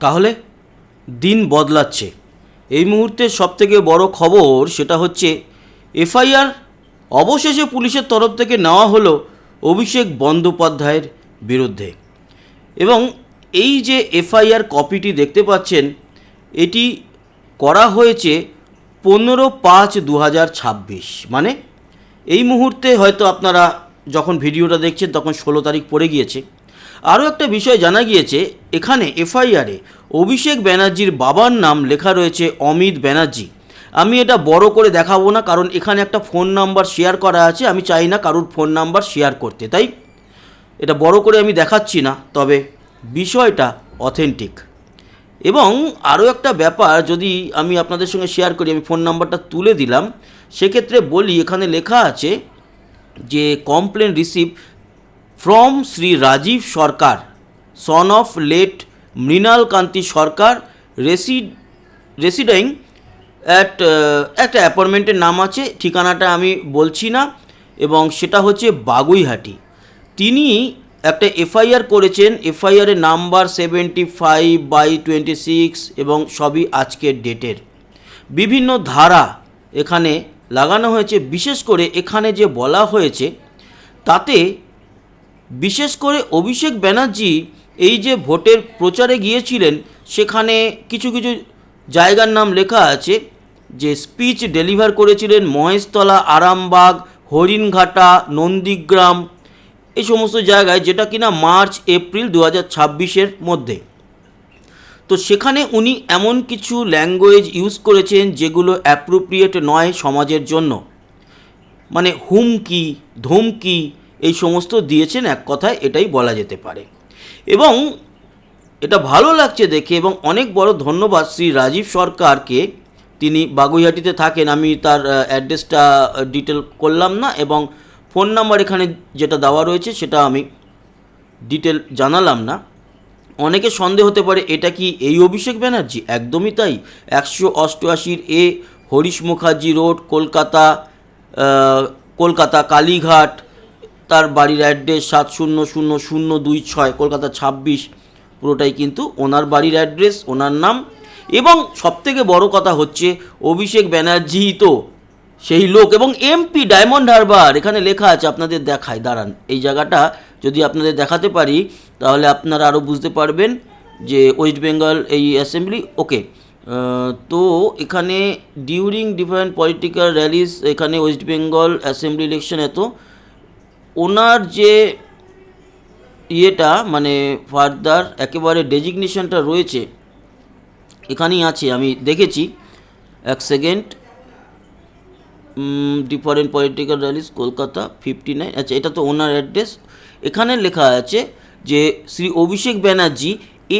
তাহলে দিন বদলাচ্ছে। এই মুহূর্তে সবথেকে বড় খবর সেটা হচ্ছে এফআইআর অবশেষে পুলিশের তরফ থেকে নেওয়া হলো অভিষেক বন্দ্যোপাধ্যায়ের বিরুদ্ধে। এবং এই যে এফআইআর কপিটি দেখতে পাচ্ছেন, এটি করা হয়েছে 15/5/2026, মানে এই মুহূর্তে হয়তো আপনারা যখন ভিডিওটা দেখছেন তখন 16 তারিখ পড়ে গিয়েছে। আরও একটা বিষয় জানা গিয়েছে, এখানে এফআইআরে অভিষেক ব্যানার্জির বাবার নাম লেখা রয়েছে অমিত ব্যানার্জি। আমি এটা বড় করে দেখাবো না, কারণ এখানে একটা ফোন নাম্বার শেয়ার করা আছে, আমি চাই না কারোর ফোন নাম্বার শেয়ার করতে, তাই এটা বড় করে আমি দেখাচ্ছি না। তবে বিষয়টা অথেন্টিক। এবং আরও একটা ব্যাপার যদি আমি আপনাদের সঙ্গে শেয়ার করি, আমি ফোন নাম্বারটা তুলে দিলাম, সেক্ষেত্রে বলি এখানে লেখা আছে যে complaint receive from Shri Rajiv Sarkar, son of late Mrinal Kanti Sarkar, residing at একটা অ্যাপার্টমেন্টের নাম আছে, ঠিকানাটা আমি বলছি না, এবং সেটা হচ্ছে বাগুইহাটি। তিনি একটা এফআইআর করেছেন, এফআইআরের নাম্বার 75/26 এবং সবই আজকের ডেটের। বিভিন্ন ধারা এখানে লাগানো হয়েছে। বিশেষ করে এখানে যে বলা হয়েছে তাতে বিশেষ করে অভিষেক ব্যানার্জি এই যে ভোটের প্রচারে গিয়েছিলেন, সেখানে কিছু কিছু জায়গার নাম লেখা আছে যে স্পিচ ডেলিভার করেছিলেন মহেশতলা, আরামবাগ, হরিণঘাটা, নন্দীগ্রাম, এই সমস্ত জায়গায়, যেটা কিনা মার্চ এপ্রিল 2026-এর মধ্যে। তো সেখানে উনি এমন কিছু ল্যাঙ্গুয়েজ ইউজ করেছেন যেগুলো অ্যাপ্রোপ্রিয়েট নয় সমাজের জন্য, মানে হুমকি, ধমকি, এই সমস্ত দিয়েছেন, এক কথায় এটাই বলা যেতে পারে। এবং এটা ভালো লাগছে দেখে, এবং অনেক বড় ধন্যবাদ শ্রী রাজীব সরকারকে। তিনি বাগুইহাটিতে থাকেন, আমি তার অ্যাড্রেসটা ডিটেল করলাম না, এবং ফোন নাম্বার এখানে যেটা দেওয়া রয়েছে সেটা আমি ডিটেল জানালাম না। অনেকে সন্দেহ হতে পারে এটা কি এই অভিষেক ব্যানার্জি? একদমই তাই। 188 হরিশ মুখার্জি রোড, কলকাতা কালীঘাট, তার বাড়ির অ্যাড্রেস 700026, কলকাতা 26, পুরোটাই কিন্তু ওনার বাড়ির অ্যাড্রেস, ওনার নাম। এবং সবথেকে বড় কথা হচ্ছে অভিষেক ব্যানার্জি তো সেই লোক, এবং এমপি ডায়মন্ড হারবার এখানে লেখা আছে, আপনাদের দেখায়, দাঁড়ান, এই জায়গাটা যদি আপনাদের দেখাতে পারি তাহলে আপনারা আরও বুঝতে পারবেন যে ওয়েস্ট বেঙ্গল এই অ্যাসেম্বলি। ওকে, তো এখানে ডিউরিং ডিফারেন্ট পলিটিক্যাল র্যালিস, এখানে ওয়েস্ট বেঙ্গল অ্যাসেম্বলি ইলেকশন, এত ওনার যে ইয়েটা মানে ফার্দার একেবারে ডেজিগনেশনটা রয়েছে এখানেই আছে, আমি দেখেছি। এক second, different political Rallis Kolkata 59, আচ্ছা এটা তো ওনার অ্যাড্রেস। এখানে লেখা আছে যে শ্রী অভিষেক ব্যানার্জি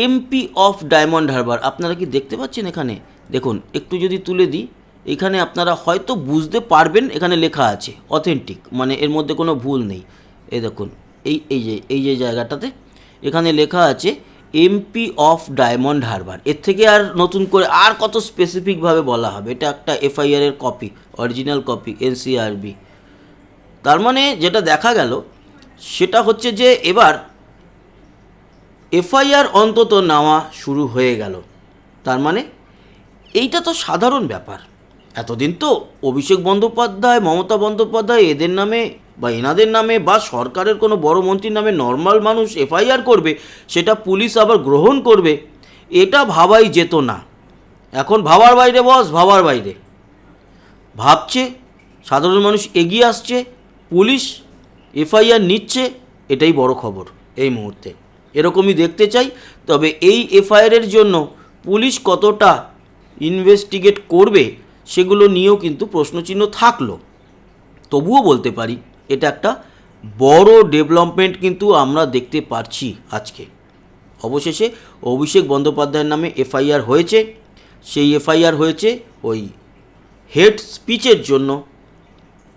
এমপি অফ ডায়মন্ড হারবার। আপনারা কি দেখতে পাচ্ছেন? এখানে দেখুন, একটু যদি তুলে দিই, এখানে আপনারা হয়তো বুঝতে পারবেন, এখানে লেখা আছে অথেন্টিক, মানে এর মধ্যে কোনো ভুল নেই। এই দেখুন, এই যে জায়গাটাতে এখানে লেখা আছে এমপি অফ ডায়মন্ড হারবার। এর থেকে আর নতুন করে আর কত স্পেসিফিকভাবে বলা হবে? এটা একটা এফআইআরের কপি, অরিজিনাল কপি, এনসিআরবি। তার মানে যেটা দেখা গেল সেটা হচ্ছে যে এবার এফআইআর অন্তত নেওয়া শুরু হয়ে গেল। তার মানে এইটা তো সাধারণ ব্যাপার। এতদিন তো অভিষেক বন্দ্যোপাধ্যায়, মমতা বন্দ্যোপাধ্যায় এদের নামে বা এনাদের নামে বা সরকারের কোনো বড় মন্ত্রীর নামে নর্মাল মানুষ এফআইআর করবে, সেটা পুলিশ আবার গ্রহণ করবে, এটা ভাবাই যেত না। এখন ভাবার বাইরে বস, ভাবার বাইরে ভাবছে, সাধারণ মানুষ এগিয়ে আসছে, পুলিশ এফআইআর নিচ্ছে, এটাই বড় খবর এই মুহূর্তে। এরকমই দেখতে চাই। তবে এই এফআইআরের জন্য পুলিশ কতটা ইনভেস্টিগেট করবে সেগুলো নিয়েও কিন্তু প্রশ্নচিহ্ন থাকলো। তবুও বলতে পারি এটা একটা বড় ডেভেলপমেন্ট কিন্তু আমরা দেখতে পারছি আজকে। অবশেষে অভিষেক বন্দ্যোপাধ্যায়ের নামে এফআইআর হয়েছে। সেই এফআইআর হয়েছে ওই হেড স্পিচের জন্য।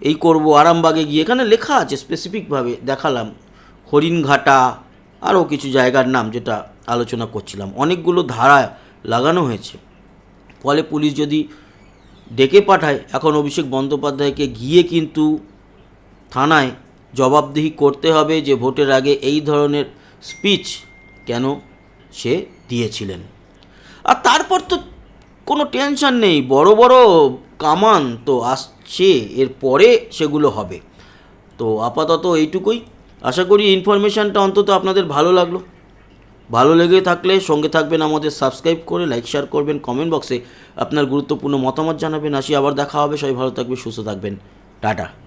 এই করব আরামবাগে গিয়ে, এখানে লেখা আছে স্পেসিফিকভাবে, দেখালাম হরিণঘাটা, আরও কিছু জায়গার নাম যেটা আলোচনা করছিলাম, অনেকগুলো ধারা লাগানো হয়েছে। ফলে পুলিশ যদি ডেকে পাঠায়, এখন অভিষেক বন্দ্যোপাধ্যায়কে গিয়ে কিন্তু থানায় জবাবদিহি করতে হবে যে ভোটের আগে এই ধরনের স্পিচ কেন সে দিয়েছিলেন। আর তারপর তো কোনো টেনশন নেই, বড় বড় কামান তো আসছে, এরপরে সেগুলো হবে। তো আপাতত এইটুকুই। আশা করি ইনফরমেশানটা অন্তত আপনাদের ভালো লাগলো। ভালো লেগে থাকলে সঙ্গে থাকবেন, আমাদের সাবস্ক্রাইব করে লাইক শেয়ার করবেন, কমেন্ট বক্সে আপনার গুরুত্বপূর্ণ মতামত জানাবেন। আসি, আবার দেখা হবে। সবাই ভালো থাকবে, সুস্থ থাকবেন। টাটা।